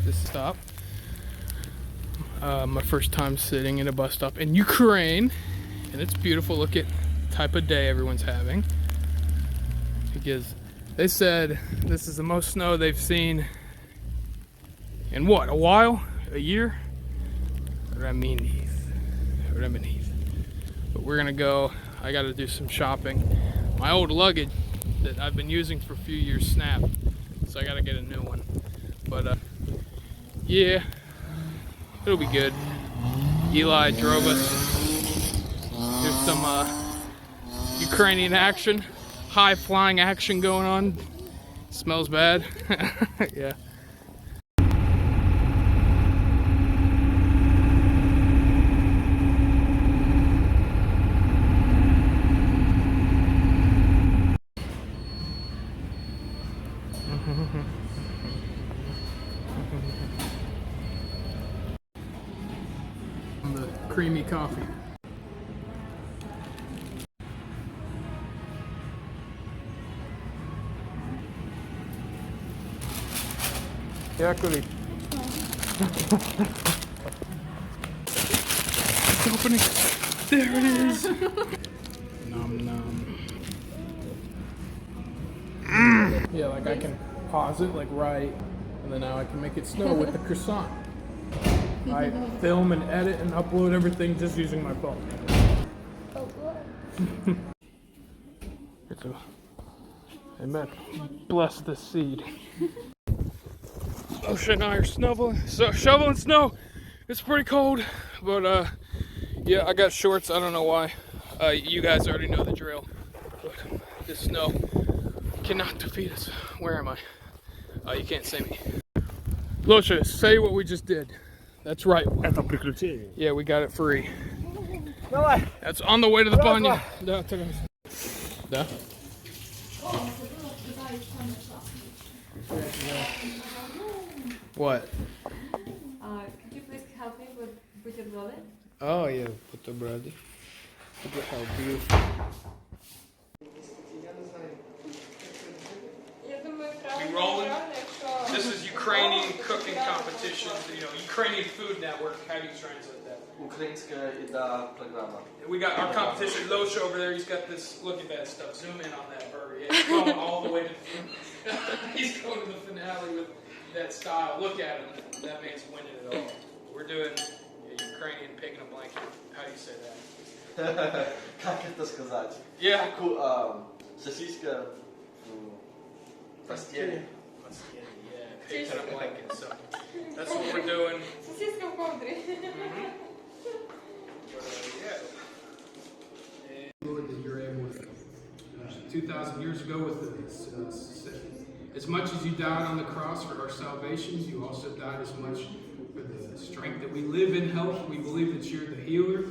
this stop. My first time sitting in a bus stop in Ukraine, and it's beautiful. Look at the type of day everyone's having, because they said this is the most snow they've seen in what, a while? A year? Reminiv. But we're gonna go, I gotta do some shopping. My old luggage that I've been using for a few years snapped, so I gotta get a new one. But yeah, it'll be good. Eli drove us. There's some Ukrainian action, high flying action going on. Smells bad. Yeah. The creamy coffee. Yakuri. It's opening. There it is. Nom nom. Yeah, like I can pause it like right, and then now I can make it snow with the croissant. I film and edit and upload everything just using my phone. Amen. Bless the seed. Osha and I are shoveling snow. It's pretty cold, but yeah, I got shorts. I don't know why. You guys already know the drill. But this snow cannot defeat us. Where am I? You can't see me. Losha, say what we just did. That's right. Yeah, we got it free. That's on the way to the banya. Да. What? Could you please help me with buterbrody? Oh yeah, buterbrody. Look at how beautiful. We rolling? This is Ukrainian cooking competition. You know, Ukrainian Food Network. How do you translate that? Українська їда програма. We got our competition. Losha over there. He's got this. Look at that stuff. Zoom in on that burger. Yeah, he's going all the way to the. He's going to the finale with that style. Look at him. That man's winning it all. We're doing Ukrainian pig in a blanket. How do you say that? Как это сказать? Yeah. Сосиска в постели. Yeah, pig in a blanket. So that's what we're doing. Сосиска в ковдрі. Lord, that you're able to, 2,000 years ago, as much as you died on the cross for our salvations, you also died as much for the strength that we live in health. We believe that you're the healer,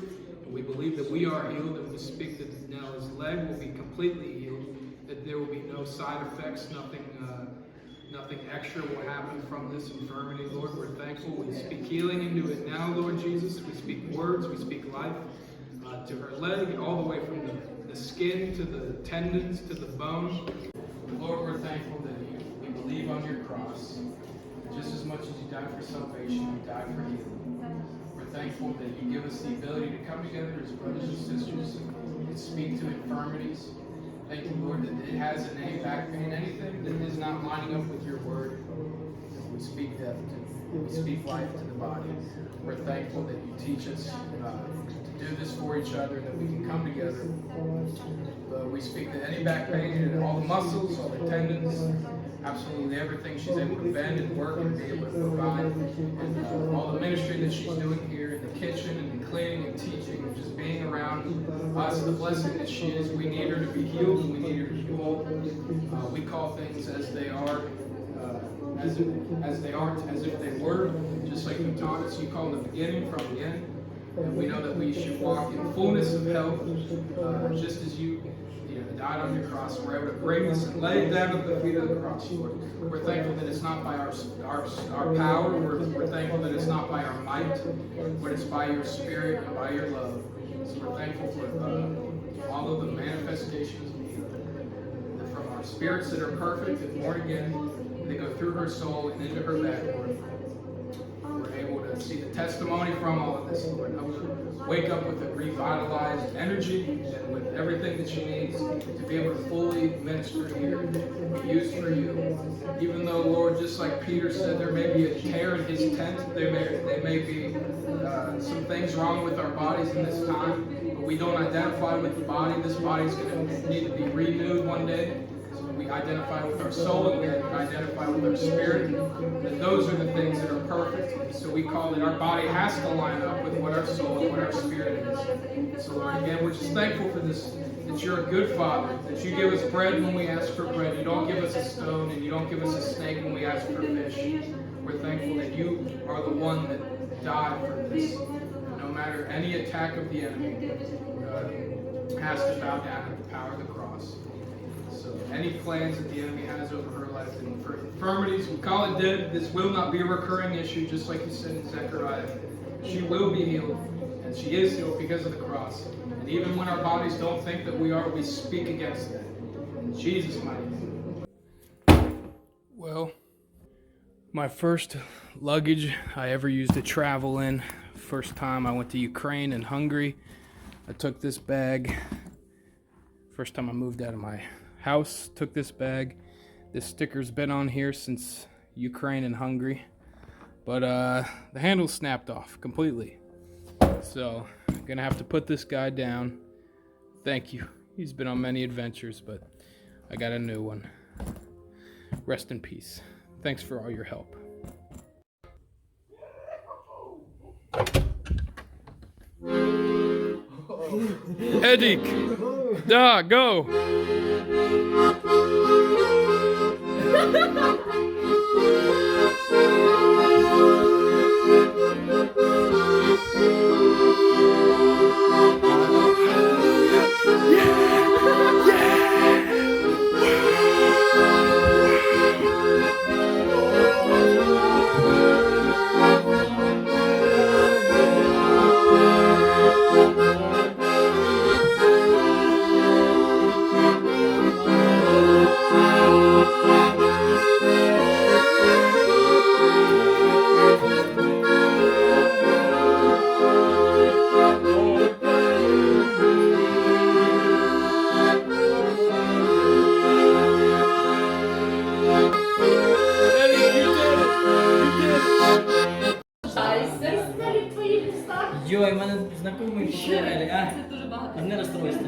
and we believe that we are healed, and we speak that now his leg will be completely healed, that there will be no side effects, nothing extra will happen from this infirmity. Lord, we're thankful. We speak healing into it now, Lord Jesus. We speak words, we speak life to her leg, all the way from the skin to the tendons to the bone. Lord, we're thankful that we believe on your cross. Just as much as you died for salvation, you died for healing. We're thankful that you give us the ability to come together as brothers and sisters and speak to infirmities. Thank you, Lord, that it has a name, back pain, anything that is not lining up with your word. We speak death to, we speak life to the body. We're thankful that you teach us to do this for each other, that we can come together. We speak to any back pain and all the muscles, all the tendons, absolutely everything she's able to bend and work and be able to provide. And all the ministry that she's doing here in the kitchen and the cleaning and teaching and just being around us, the blessing that she is. We need her to be healed and we need her to be whole. We call things as they are, as they aren't, as if they were, just like you taught us. You call the beginning from the end. And we know that we should walk in fullness of health, just as you died on your cross. We're able to bring this and lay it down at the feet of the cross, Lord. We're thankful that it's not by our power. We're thankful that it's not by our might, but it's by your Spirit and by your love. So we're thankful for all of the manifestations of healing, from our spirits that are perfect and born again. They go through her soul and into her back, Lord. see the testimony from all of this, Lord. Help her wake up with a revitalized energy and with everything that she needs to be able to fully minister here, be used for you. Even though, Lord, just like Peter said, there may be a tear in his tent, there may be some things wrong with our bodies in this time, but we don't identify with the body. This body's going to need to be renewed one day. So we identify with our soul and we identify with our spirit. And those are the things that are perfect. So we call it our body has to line up with what our soul and what our spirit is. So Lord, again, we're just thankful for this, that you're a good Father, that you give us bread when we ask for bread. You don't give us a stone and you don't give us a snake when we ask for fish. We're thankful that you are the one that died for this. No matter any attack of the enemy, has to bow down at the power of the cross. So any plans that the enemy has over her life and for infirmities, we call it dead. This will not be a recurring issue, just like you said in Zechariah. She will be healed, and she is healed because of the cross. And even when our bodies don't think that we are, we speak against that. In Jesus' mighty name. Well, my first luggage I ever used to travel in. First time I went to Ukraine and Hungary, I took this bag. First time I moved out of my house, took this bag. This sticker's been on here since Ukraine and Hungary, but the handle snapped off completely. So I'm gonna have to put this guy down. Thank you. He's been on many adventures, but I got a new one. Rest in peace. Thanks for all your help. Edik, da, go. Йой, в мене знайомий поговорили, а? А не розстройся.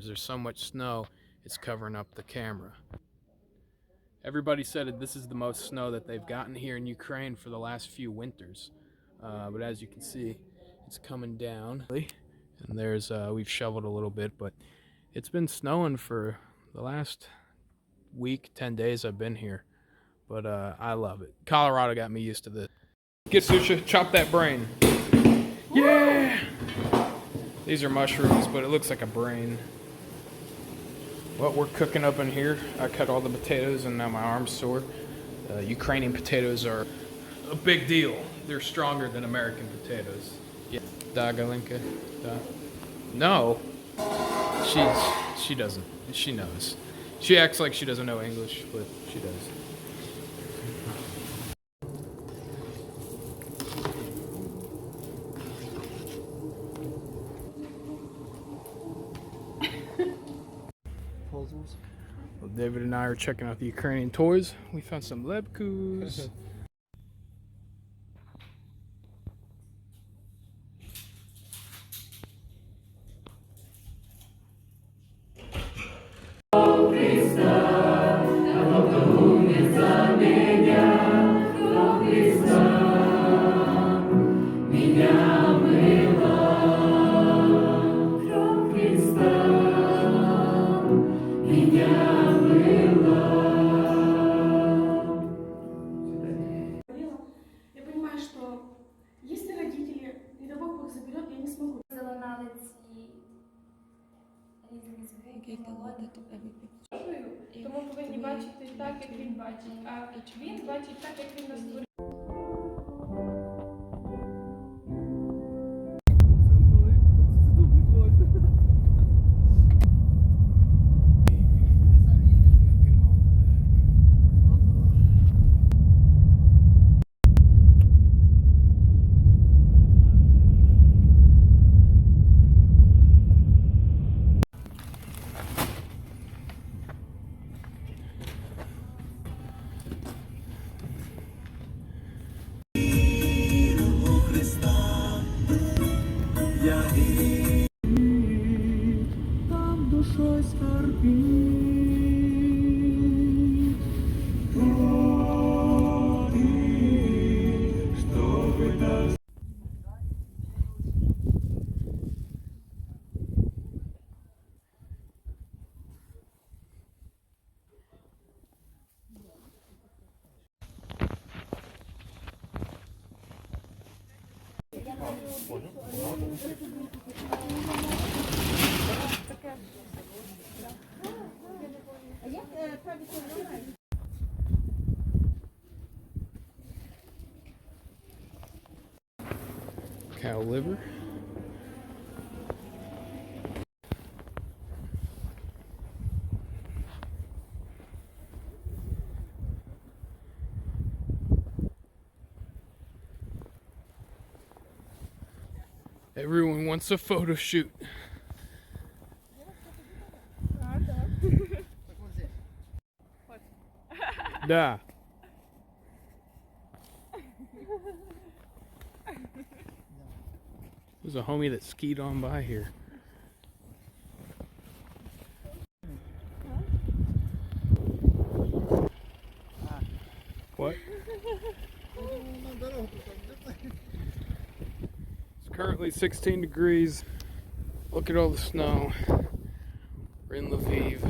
There's so much snow, it's covering up the camera. Everybody said this is the most snow that they've gotten here in Ukraine for the last few winters. But as you can see, it's coming down. And there's, we've shoveled a little bit, but it's been snowing for the last week, 10 days I've been here. But I love it. Colorado got me used to this. Get Susha, chop that brain. Yeah! These are mushrooms, but it looks like a brain. What we're cooking up in here, I cut all the potatoes and now my arm's sore. Ukrainian potatoes are a big deal. They're stronger than American potatoes. Yeah. Da Galinka. Da. No. She doesn't. She knows. She acts like she doesn't know English, but she does. Well, David and I are checking out the Ukrainian toys. We found some lebkus. Я понимаю, что если родители, не дай Бог их заберет, я не смогу. Залунали ці різні звуки, мелодії. Тому повинні бачити так, як він бачить, а він бачить так, як він нас створив. Cow liver. Everyone wants a photo shoot. Da. There's a homie that skied on by here. What? It's currently 16 degrees. Look at all the snow. We're in Lviv.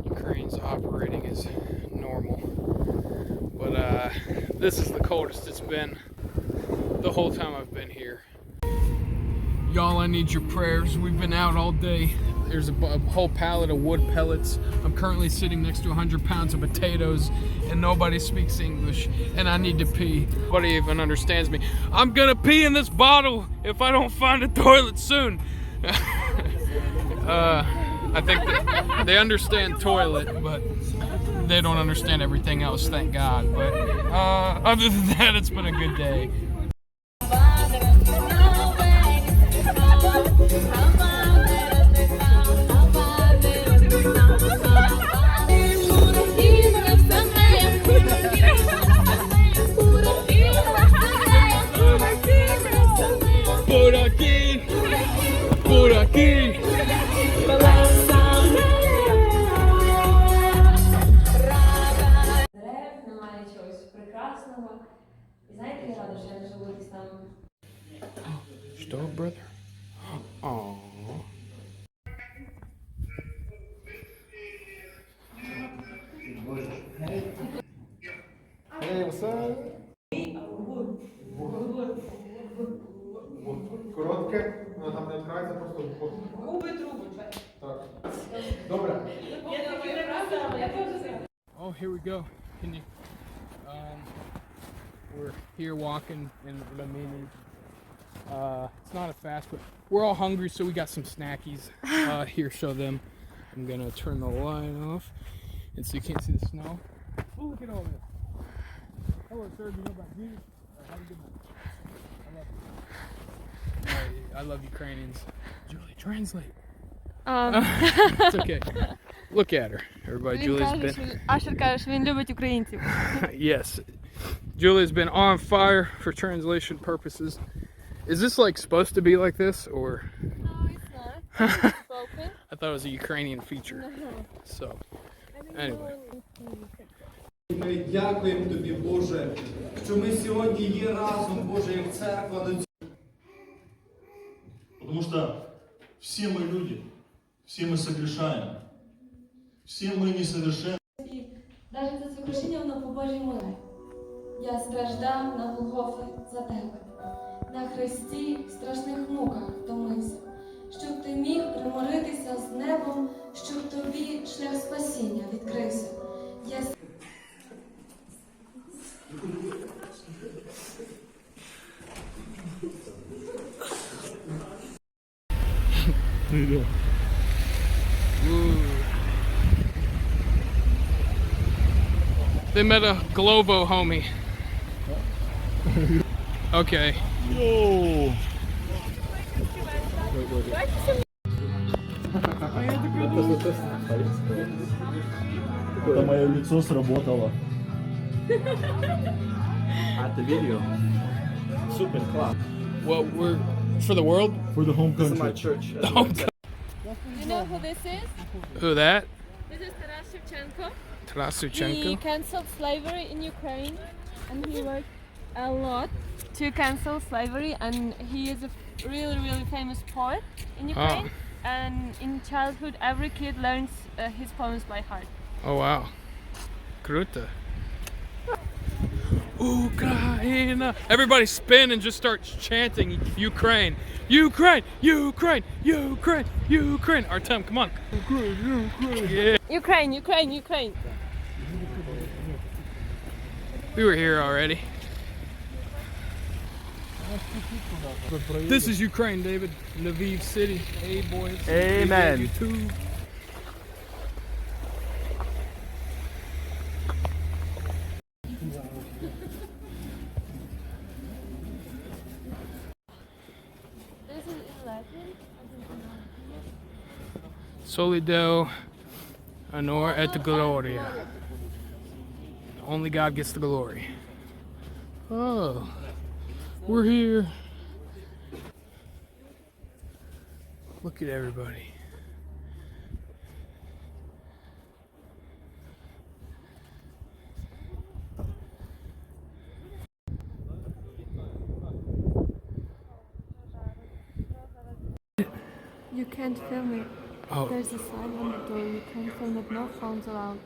Ukraine's operating as normal. But this is the coldest it's been the whole time I've been here. Y'all, I need your prayers. We've been out all day. There's a whole pallet of wood pellets. I'm currently sitting next to 100 pounds of potatoes, and nobody speaks English, and I need to pee. Nobody even understands me. I'm gonna pee in this bottle if I don't find a toilet soon. I think they understand toilet, but they don't understand everything else, thank God. But other than that, it's been a good day. Por aquí. Дерев, немає чогось прекрасного. І знаєте, я рада, що я не живу десь там. Что, brother? Aww. Hey, what's up? Коротке, воно там не вкрається, просто губи трубу. Так. Добре. Oh, here we go. Can you? We're here walking in Reminiv. It's not a fast, but we're all hungry, so we got some snackies. Here, show them. I'm gonna turn the light off, and so you can't see the snow. Oh, look at all this. Hello, sir. Do you know about Jesus? Have a good night. I love Ukrainians. Julie, translate. It's okay. Look at her. Everybody, Julie's been... Ашер каже, що він любить українців. Yes. Julie's been on fire for translation purposes. Is this like supposed to be like this, or? No, it's not. Spoken. I thought it was a Ukrainian feature. So, anyway. Ми дякуємо тобі, Боже, що ми сьогодні є разом, Боже, як церква. Потому что все мы люди, все мы согрешаем, все мы несовершенны. Навіть за це хрещення воно по Божій молі. Я страждав на Голгофі за тебе. На хресті в страшних муках втомився, щоб ти міг примиритися з небом, щоб тобі шлях спасіння відкрився. Я... They met a Glovo homie. Okay. Йоу! Это мое лицо сработало. А це відео? Супер, клас. Well, we're for the world. For the home This is my country. church. You know who this is? Who that? This is Taras Shevchenko. Taras He Shevchenko. cancelled slavery in Ukraine, and he worked a lot to cancel slavery, and he is a really, really famous poet in Ukraine. And in childhood, every kid learns his poems by heart. Oh wow. Kruta. Ukraine. Everybody spin and just start chanting Ukraine. Ukraine, Ukraine, Ukraine, Ukraine. Artem, come on. Ukraine, Ukraine. Yeah. Ukraine, Ukraine, Ukraine. We were here already. This is Ukraine, David. Lviv City. Hey, boys. Amen. You too. This is in Latin. Soli Deo honor et gloria. Only God gets the glory. Oh, we're here. Look at everybody. You can't film it. Oh, There's a sign on the door. You can't film it. No phones allowed.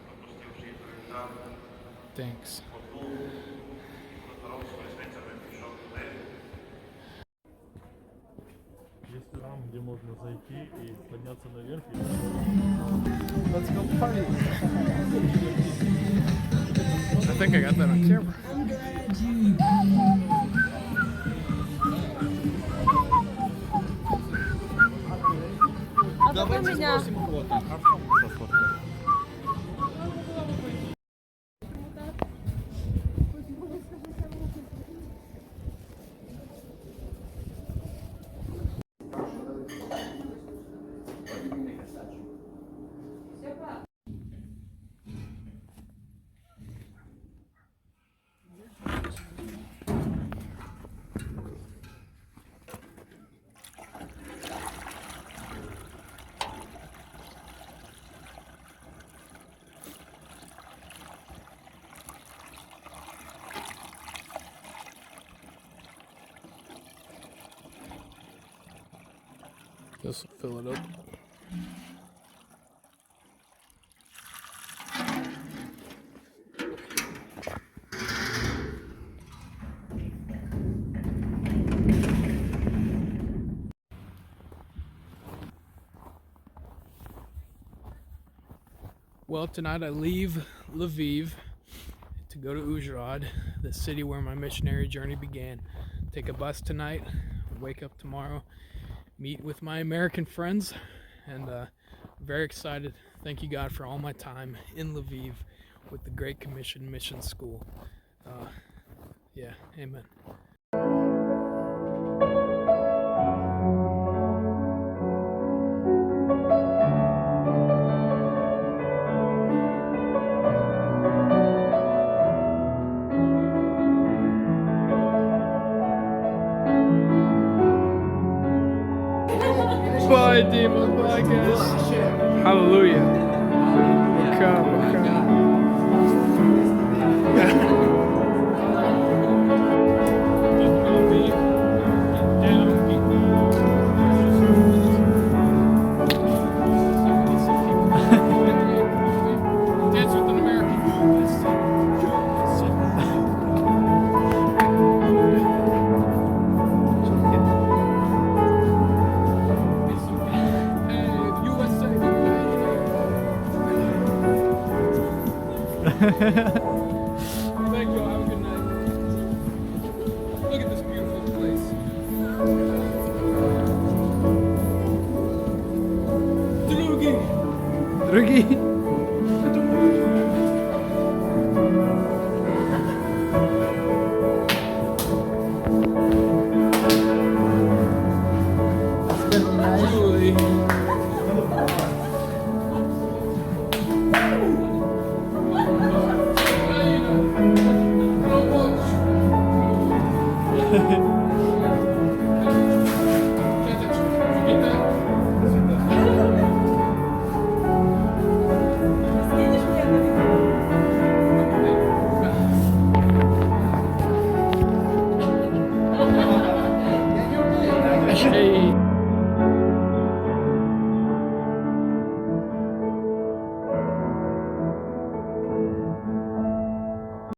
thanks. Есть там, где можно зайти и подняться наверх. Let's go party. I think I got that on camera. А потом меня. This will fill it up. Well, tonight I leave Lviv to go to Uzhhorod, the city where my missionary journey began. Take a bus tonight, wake up tomorrow, meet with my American friends, and very excited. Thank you, God, for all my time in Lviv with the Great Commission Mission School. Yeah, amen. Bye, demon. Bye, guys. Hallelujah. Come. Dance with an American. Thank you. Have a good night. Look at this beautiful place. Drugi.